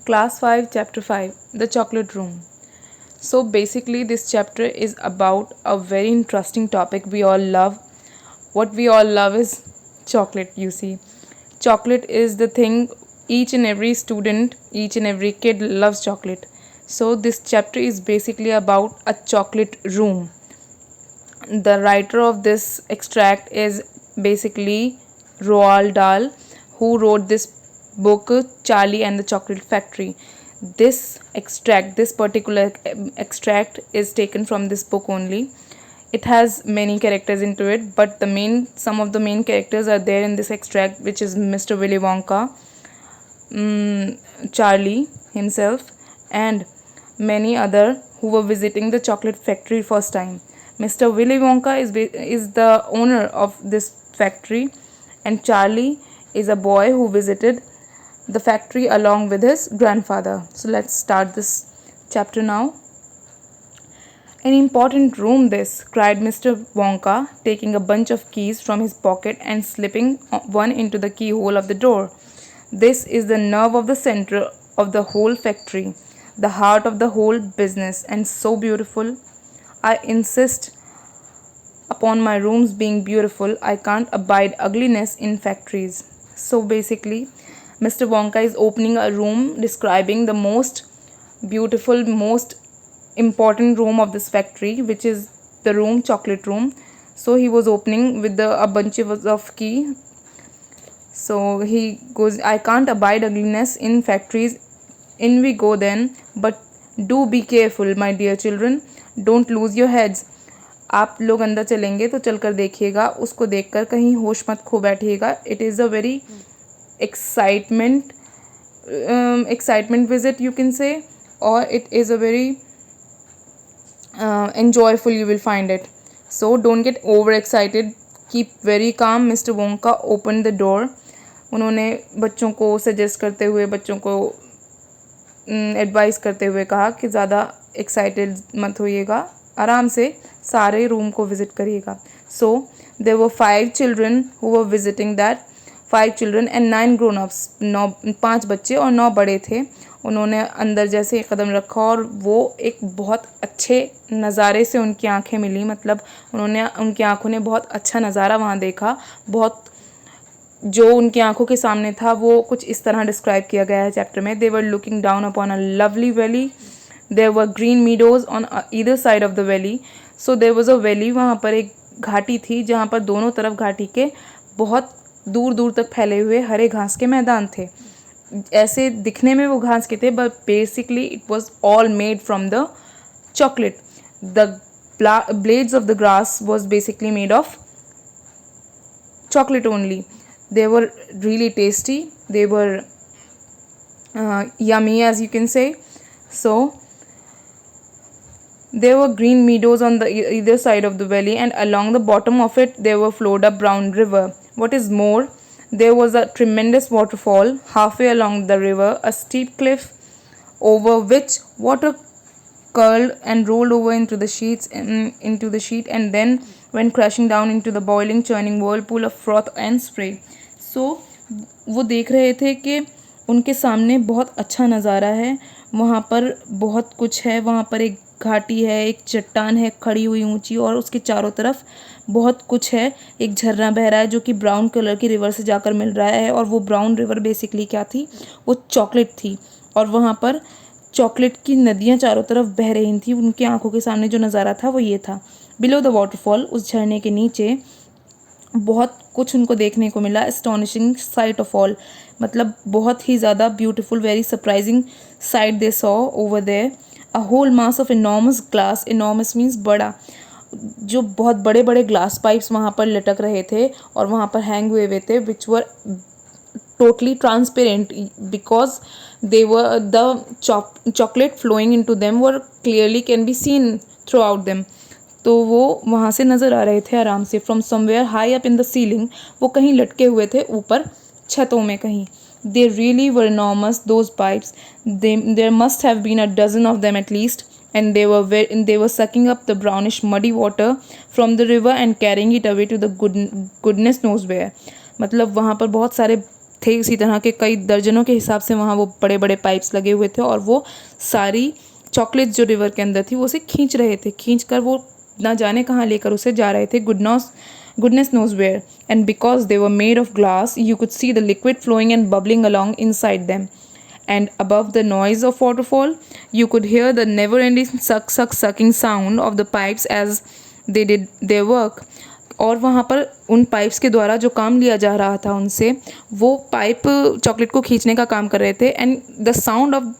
Class 5, Chapter 5, The Chocolate Room. So basically, this chapter is about a very interesting topic we all love. What we all love is chocolate, you see. Chocolate is the thing each and every student, each and every kid loves chocolate. So this chapter is basically about a chocolate room. The writer of this extract is basically Roald Dahl, who wrote this book Charlie and the Chocolate Factory. This particular extract is taken from this book only. It has many characters into it, but some of the main characters are there in this extract, which is Mr. Willy Wonka, Charlie himself, and many other who were visiting the chocolate factory first time. Mr. Willy Wonka is the owner of this factory, and Charlie is a boy who visited the factory along with his grandfather. So let's start this chapter now. An important room this, cried Mr. Wonka, taking a bunch of keys from his pocket and slipping one into the keyhole of the door. This is the nerve of the center of the whole factory, the heart of the whole business, and so beautiful. I insist upon my rooms being beautiful. I can't abide ugliness in factories. So basically, Mr. Wonka is opening a room describing the most beautiful, most important room of this factory, which is the room, chocolate room. So he was opening with a bunch of key. So he goes, I can't abide ugliness in factories. In we go then, but do be careful, my dear children. Don't lose your heads. आप लोग अंदर चलेंगे तो चलकर देखिएगा, उसको देखकर कहीं होश मत खो बैठिएगा. It is a very excitement visit, you can say, or it is a very enjoyable, you will find it. So don't get overexcited, keep very calm. Mr. Wonka opened the door. उन्होंने बच्चों को suggest करते हुए, बच्चों को advice करते हुए कहा कि ज़्यादा एक्साइटेड मत होइएगा, आराम से सारे रूम को विज़िट करिएगा. So there were 5 children who were visiting that, 5 children and 9 grown ups. 5 बच्चे और 9 बड़े थे. उन्होंने अंदर जैसे एक कदम रखा और वो एक बहुत अच्छे नज़ारे से उनकी आंखें मिली. मतलब उनकी आंखों ने बहुत अच्छा नज़ारा वहाँ देखा. बहुत जो उनकी आंखों के सामने था वो कुछ इस तरह डिस्क्राइब किया गया है चैप्टर में. They were looking down upon a lovely valley. There were green meadows on either side of the valley. So there was a valley. वहाँ पर एक घाटी थी जहाँ पर दोनों तरफ घाटी के बहुत दूर दूर तक फैले हुए हरे घास के मैदान थे. ऐसे दिखने में वो घास के थे, but basically it was all made from the chocolate. The blades of the grass was basically made of chocolate only. They were really tasty. They were yummy, as you can say. So there were green meadows on the either side of the valley, and along the bottom of it there were flowed a brown river. What is more, there was a tremendous waterfall halfway along the river, a steep cliff over which water curled and rolled over into the sheet and then went crashing down into the boiling churning whirlpool of froth and spray. So वो देख रहे थे कि उनके सामने बहुत अच्छा नज़ारा है, वहाँ पर बहुत कुछ है. वहाँ पर एक घाटी है, एक चट्टान है खड़ी हुई ऊंची, और उसके चारों तरफ बहुत कुछ है. एक झरना बह रहा है जो कि ब्राउन कलर की रिवर से जाकर मिल रहा है, और वो ब्राउन रिवर बेसिकली क्या थी, वो चॉकलेट थी. और वहाँ पर चॉकलेट की नदियाँ चारों तरफ बह रही थी. उनकी आंखों के सामने जो नज़ारा था वो ये था. बिलो द वाटरफॉल, उस झरने के नीचे बहुत कुछ उनको देखने को मिला. एस्टॉनिशिंग साइट ऑफ ऑल, मतलब बहुत ही ज़्यादा beautiful, very surprising sight they saw over there. A whole mass of enormous glass. Enormous means बड़ा. जो बहुत बड़े बड़े ग्लास पाइप्स वहाँ पर लटक रहे थे और वहाँ पर हैंग हुए थे, विच वर totally transparent because they were the chocolate flowing into them were clearly can be seen throughout them. तो वो वहाँ से नज़र आ रहे थे आराम से. From somewhere high up in the ceiling, वो कहीं लटके हुए थे ऊपर छतों में कहीं. They really were enormous those pipes. There must have been a dozen of them at least, and they were sucking up the brownish muddy water from the river and carrying it away to the goodness knows where. मतलब वहाँ पर बहुत सारे थे इसी तरह के कई दर्जनों के हिसाब से वहाँ वो बड़े बड़े पाइप्स लगे हुए थे और वो सारी चॉकलेट जो रिवर के अंदर थी वो उसे खींच रहे थे, खींच कर वो ना जाने कहाँ लेकर उसे जा रहे थे, goodness knows where. And because they were made of glass, you could see the liquid flowing and bubbling along inside them. And above the noise of waterfall, you could hear the never-ending sucking sound of the pipes as they did their work. और वहाँ पर उन pipes के द्वारा जो काम लिया जा रहा था उनसे, वो पाइप चॉकलेट को खींचने का काम कर रहे थे. And the sound of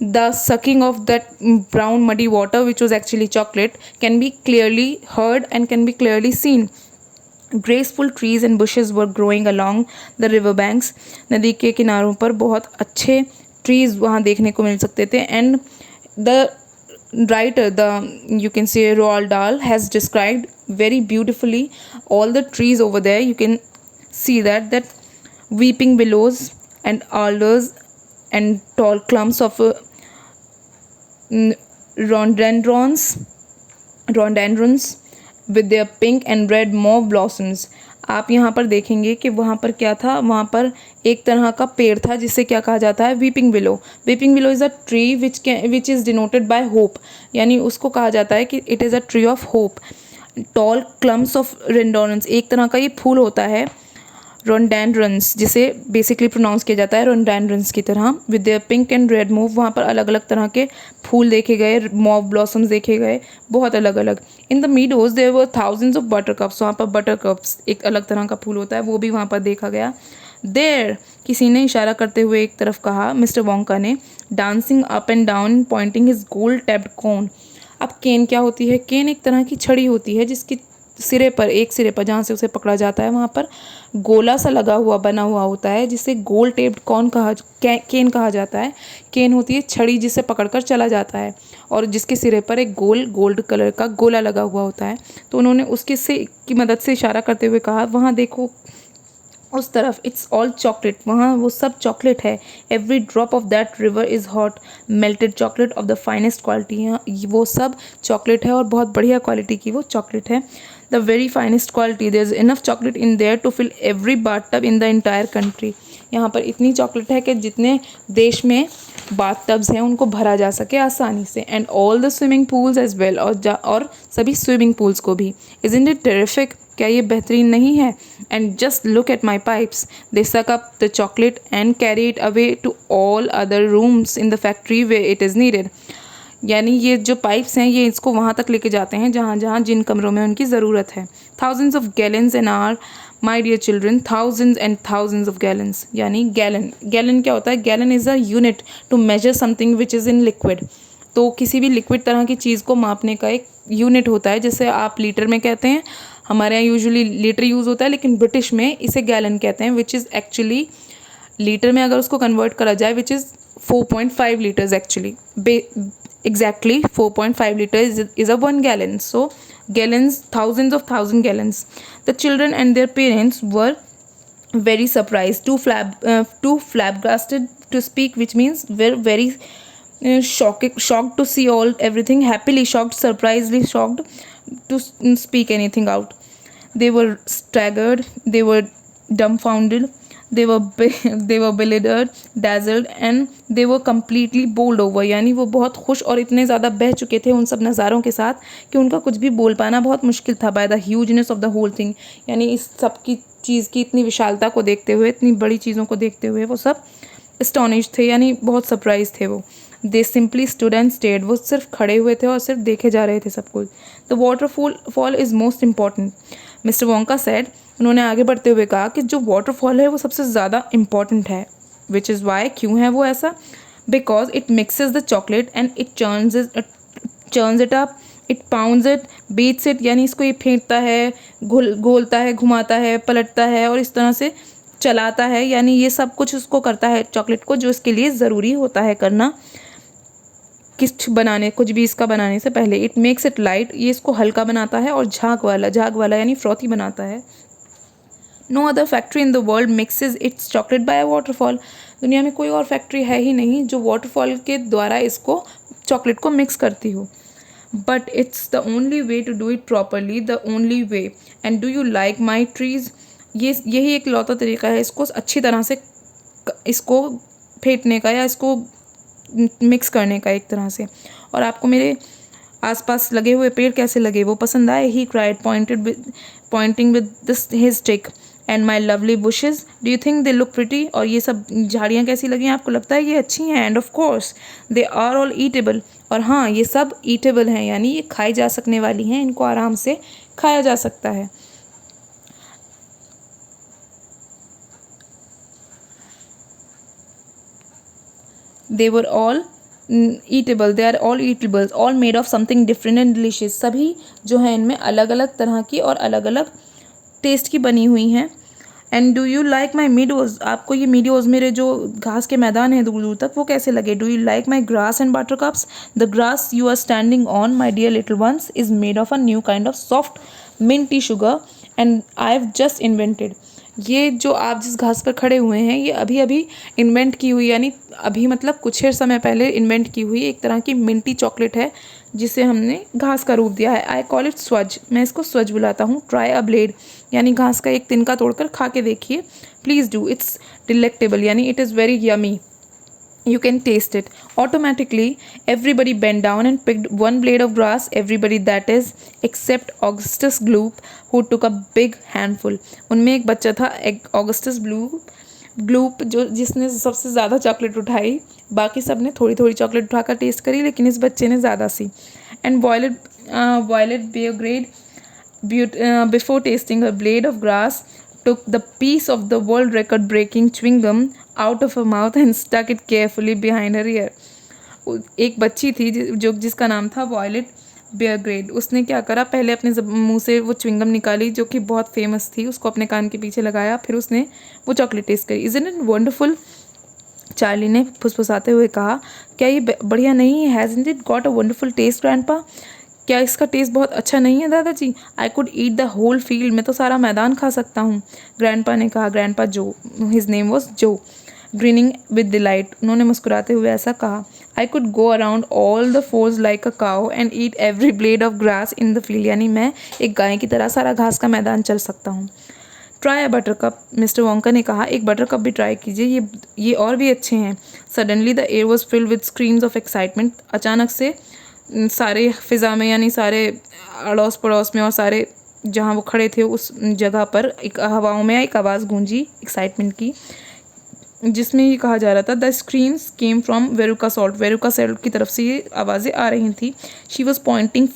the sucking of that brown muddy water, which was actually chocolate, can be clearly heard and can be clearly seen. Graceful trees and bushes were growing along the river banks. नदी के किनारों पर बहुत अच्छे trees वहाँ देखने को मिल सकते थे. And the writer, you can say Roald Dahl, has described very beautifully all the trees over there. You can see that weeping willows and alders and tall clumps of rhododendrons with their pink and red mauve blossoms. आप यहाँ पर देखेंगे कि वहाँ पर क्या था, वहाँ पर एक तरह का पेड़ था जिसे क्या कहा जाता है, weeping willow. Weeping willow is a tree which is denoted by hope, यानी उसको कहा जाता है कि it is a tree of hope. Tall clumps of rhododendrons, एक तरह का ये फूल होता है, रोनडेंड्रंस, जिसे बेसिकली प्रोनाउंस किया जाता है रोनडेंड्रंस की तरह. With their pink and red move, वहाँ पर अलग अलग तरह के फूल देखे गए, मॉव ब्लॉसम्स देखे गए, बहुत अलग अलग. In the meadows there were thousands of butter cups, वहाँ पर बटर कप्स एक अलग तरह का फूल होता है, वो भी वहाँ पर देखा गया. देयर, किसी ने इशारा करते हुए एक तरफ कहा, मिस्टर वोंका ने, dancing up and down pointing his gold topped cane. अब केन क्या होती है? केन एक तरह की छड़ी होती है जिसकी सिरे पर, एक सिरे पर जहाँ से उसे पकड़ा जाता है वहाँ पर गोला सा लगा हुआ बना हुआ होता है जिसे गोल्ड टेप्ड केन कहा जाता है. केन होती है छड़ी जिसे पकड़कर चला जाता है और जिसके सिरे पर एक गोल्ड कलर का गोला लगा हुआ होता है. तो उन्होंने उसके से की मदद से इशारा करते हुए कहा, वहाँ देखो उस तरफ, इट्स ऑल चॉकलेट, वहाँ वो सब चॉकलेट है. Every drop of that river is hot melted chocolate of the finest quality. यहाँ वो सब चॉकलेट है और बहुत बढ़िया क्वालिटी की वो चॉकलेट है. The very finest quality, there is enough chocolate in there to fill every bathtub in the entire country. यहाँ पर इतनी चॉकलेट है कि जितने देश में बाथटब्स हैं उनको भरा जा सके आसानी से. And all the swimming pools as well, और सभी स्विमिंग पूल्स को भी. इज़न्ट इट टेरिफिक, क्या ये बेहतरीन नहीं है? And just look at my pipes, they suck up the chocolate and carry it away to all other rooms in the factory way it is needed. यानी ये जो पाइप्स हैं ये इसको वहाँ तक लेके जाते हैं जहाँ जहाँ जिन कमरों में उनकी ज़रूरत है. Thousands of gallons an hour, my dear children, thousands and thousands of gallons. यानी गैलन क्या होता है? Gallon is a unit to measure something which is in liquid. तो किसी भी लिक्विड तरह की चीज़ को मापने का एक यूनिट होता है, जैसे आप लीटर में कहते हैं, हमारे यहाँ यूजुअली लीटर यूज़ होता है लेकिन ब्रिटिश में इसे गैलन कहते हैं, विच इज़ एक्चुअली लीटर में अगर उसको कन्वर्ट करा जाए which is 4.5 litres actually. Exactly 4.5 liters is a 1 gallon. So gallons, thousands of thousand gallons. The children and their parents were very surprised, too flabbergasted to speak, which means were very shocked to see everything, happily shocked, surprisingly shocked to speak anything out. They were staggered, they were dumbfounded, they were bewildered, dazzled and they were completely bowled over. यानी वो बहुत खुश और इतने ज़्यादा बह चुके थे उन सब नज़ारों के साथ कि उनका कुछ भी बोल पाना बहुत मुश्किल था. by the hugeness of the whole thing, यानी इस सब की चीज़ की इतनी विशालता को देखते हुए, इतनी बड़ी चीज़ों को देखते हुए वो सब एस्टोनिश थे, यानी बहुत सरप्राइज थे वो. दे सिंपली स्टूड एंड स्टेड, वो सिर्फ खड़े हुए थे और सिर्फ देखे जा रहे थे सब कुछ. The waterfall is most important, mister Wonka said. उन्होंने आगे बढ़ते हुए कहा कि जो वाटरफॉल है वो सबसे ज़्यादा इम्पॉर्टेंट है. विच इज़ वाई, क्यों है वो ऐसा? Because it mixes the chocolate and it churns it up, it pounds it, beats it, यानी इसको ये फेंटता है, घोलता है, घुमाता है, पलटता है और इस तरह से चलाता है. यानी ये सब कुछ उसको करता है चॉकलेट को, जो इसके लिए ज़रूरी होता है करना कुछ भी इसका बनाने से पहले. इट मेक्स इट लाइट, ये इसको हल्का बनाता है और झाग वाला यानी फ्रॉथी बनाता है. No other factory in the world mixes its chocolate by a waterfall. दुनिया में कोई और फैक्ट्री है ही नहीं जो वाटरफॉल के द्वारा इसको चॉकलेट को मिक्स करती हो. But it's the only way to do it properly, the only way. And do you like my trees, यही एक लौता तरीका है इसको अच्छी तरह से इसको फेंटने का या इसको मिक्स करने का एक तरह से। और आपको मेरे आसपास लगे हुए पेड़ कैसे लगे, वो पसंद आए? He cried pointing with this his stick. And my lovely bushes, do you think they look pretty? और ये सब झाड़ियाँ कैसी लगी आपको, लगता है ये अच्छी हैं? And of course they are all eatable. और हाँ, ये सब ईटेबल हैं, यानी ये खाई जा सकने वाली हैं, इनको आराम से खाया जा सकता है। They were all eatable, they are all eatables, all made of something different and delicious। सभी जो है इनमें अलग अलग तरह की और अलग अलग टेस्ट की बनी हुई हैं। And do you like my meadows, आपको ये मीडोज़, मेरे जो घास के मैदान हैं दूर दूर तक, वो कैसे लगे? Do you like my grass and butter cups, the grass you are standing on my dear little ones is made of a new kind of soft minty sugar and I have just invented. ये जो आप जिस घास पर खड़े हुए हैं, ये अभी अभी इन्वेंट की हुई, यानी अभी मतलब कुछ ही समय पहले इन्वेंट की हुई एक तरह की मिंटी चॉकलेट है, जिसे हमने घास का रूप दिया है। आई कॉल इट स्वज, मैं इसको स्वज बुलाता हूँ। ट्राई अ ब्लेड, यानी घास का एक तिनका तोड़कर खा के देखिए। प्लीज़ डू, इट्स डिलेक्टेबल, यानी it is very yummy, you can taste it। Automatically everybody bent down and picked one blade of grass, everybody, that is except Augustus Gloop, who took a big handful। उनमें एक बच्चा था Augustus ग्लूप जो जिसने सबसे ज़्यादा chocolate उठाई, बाकी सब ने थोड़ी थोड़ी चॉकलेट उठाकर टेस्ट करी, लेकिन इस बच्चे ने ज़्यादा सी। And Violet Beauregarde before tasting a blade of grass took the piece of the world record breaking chewing gum out of her mouth and stuck it carefully behind her ear। एक बच्ची थी जिसका नाम था वॉयलेट बेयरग्रेड। उसने क्या करा, पहले अपने मुंह से वो च्विंगम निकाली जो कि बहुत फेमस थी, उसको अपने कान के पीछे लगाया, फिर उसने वो चॉकलेट टेस्ट करी। इज़न्ट इट वंडरफुल, चार्ली ने फुसफुसाते हुए कहा, क्या ये बढ़िया नहीं है? Hasn't it got a wonderful taste grandpa, क्या इसका टेस्ट बहुत अच्छा नहीं है दादाजी? I could eat the whole field, मैं तो सारा मैदान खा सकता हूँ, ग्रैंडपा ने कहा। ग्रैंडपा जो, हिज नेम वॉज जो, ग्रीनिंग विद डिलाइट, उन्होंने मुस्कुराते हुए ऐसा कहा। I could go around all the force like a cow and eat every blade of grass in the field, यानी मैं एक गाय की तरह सारा घास का मैदान चल सकता हूँ। ट्राई अ बटर कप, मिस्टर वोंका ने कहा, एक बटर कप भी ट्राई कीजिए, ये और भी अच्छे हैं। Suddenly the air was filled with screams of excitement, अचानक से सारे फिज़ा में, यानी सारे अड़ोस पड़ोस में और सारे जहाँ वो खड़े थे उस जगह पर एक हवाओं में एक आवाज़ गूंजी एक्साइटमेंट की, जिसमें ये कहा जा रहा था, the screams came from Veruca Salt की तरफ से ये आवाज़ें आ रही थी। She was pointing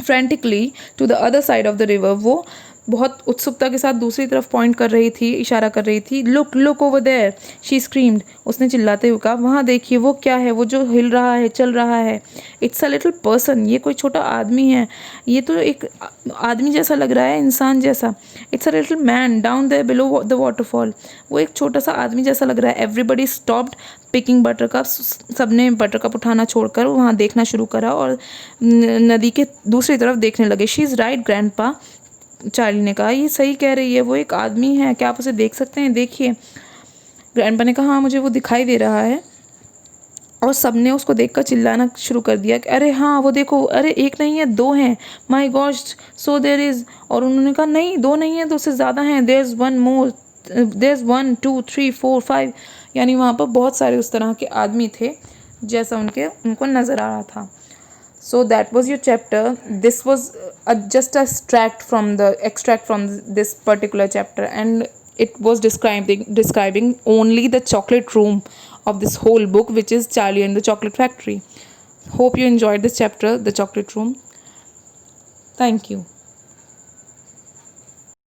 frantically to the other side of the river, वो बहुत उत्सुकता के साथ दूसरी तरफ पॉइंट कर रही थी, इशारा कर रही थी। Look over there, she screamed, उसने चिल्लाते हुए कहा, वहाँ देखिए, वो क्या है, वो जो हिल रहा है, चल रहा है। इट्स अ लिटिल पर्सन, ये कोई छोटा आदमी है, ये तो एक आदमी जैसा लग रहा है, इंसान जैसा। It's a little man down there below the waterfall, वो एक छोटा सा आदमी जैसा लग रहा है। Everybody stopped picking butter cups, सबने बटर कप उठाना छोड़कर वहाँ देखना शुरू करा और नदी के दूसरी तरफ देखने लगे। She is right grandpa, Charlie ने कहा, ये सही कह रही है, वो एक आदमी है, क्या आप उसे देख सकते हैं? देखिए। ग्रैंडपा ने कहा, हाँ मुझे वो दिखाई दे रहा है। और सबने उसको देखकर चिल्लाना शुरू कर दिया कि अरे हाँ वो देखो, अरे एक नहीं है, दो हैं, my god, so there is. और उन्होंने कहा, नहीं दो नहीं है, दो से ज़्यादा हैं, there is one more, there is 1 2 3 4 5, यानी वहाँ पर बहुत सारे उस तरह के आदमी थे जैसा उनको नज़र आ रहा था। So that was your chapter. This was just a extract from this particular chapter, and it was describing only the chocolate room of this whole book, which is Charlie and the Chocolate Factory. Hope you enjoyed this chapter, The Chocolate Room. Thank you.